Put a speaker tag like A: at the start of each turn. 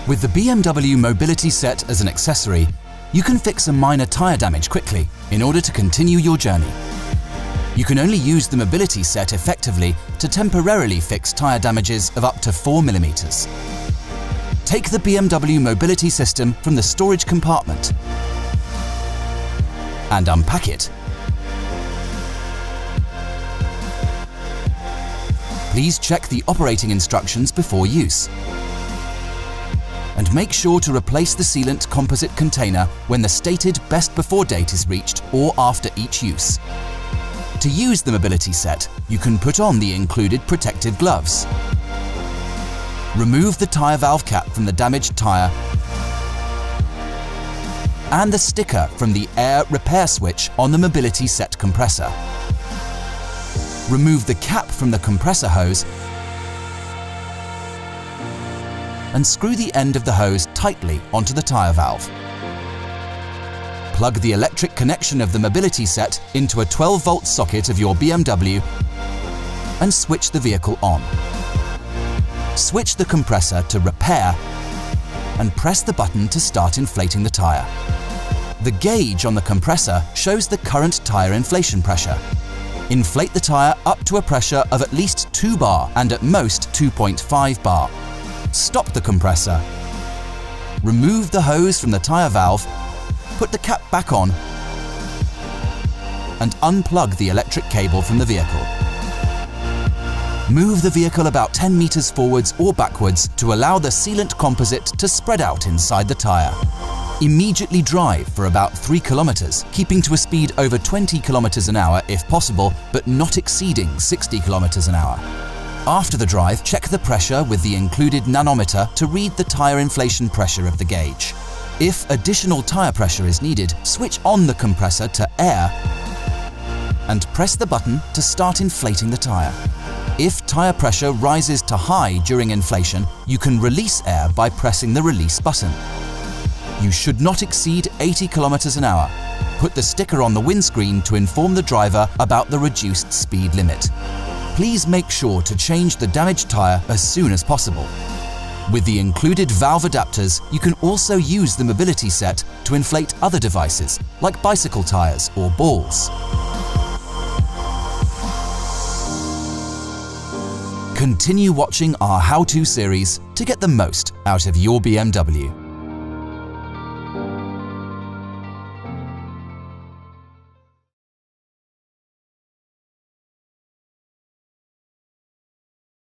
A: With the BMW Mobility Set as an accessory, you can fix a minor tyre damage quickly in order to continue your journey. You can only use the Mobility Set effectively to temporarily fix tyre damages of up to 4 mm. Take the BMW Mobility System from the storage compartment and unpack it. Please check the operating instructions before use. And make sure to replace the sealant composite container when the stated best before date is reached or after each use. To use the Mobility Set, you can put on the included protective gloves. Remove the tyre valve cap from the damaged tyre and the sticker from the air repair switch on the Mobility Set compressor. Remove the cap from the compressor hose and screw the end of the hose tightly onto the tyre valve. Plug the electric connection of the Mobility Set into a 12-volt socket of your BMW and switch the vehicle on. Switch the compressor to repair and press the button to start inflating the tyre. The gauge on the compressor shows the current tyre inflation pressure. Inflate the tyre up to a pressure of at least 2 bar and at most 2.5 bar. Stop the compressor. Remove the hose from the tyre valve, put the cap back on and unplug the electric cable from the vehicle. Move the vehicle about 10 meters forwards or backwards to allow the sealant composite to spread out inside the tyre. Immediately drive for about 3 kilometers, keeping to a speed over 20 kilometers an hour if possible, but not exceeding 60 kilometers an hour. After the drive, check the pressure with the included nanometer to read the tyre inflation pressure of the gauge. If additional tyre pressure is needed, switch on the compressor to air and press the button to start inflating the tyre. If tyre pressure rises to high during inflation, you can release air by pressing the release button. You should not exceed 80 kilometers an hour. Put the sticker on the windscreen to inform the driver about the reduced speed limit. Please make sure to change the damaged tyre as soon as possible. With the included valve adapters, you can also use the Mobility Set to inflate other devices like bicycle tyres or balls. Continue watching our how-to series to get the most out of your BMW.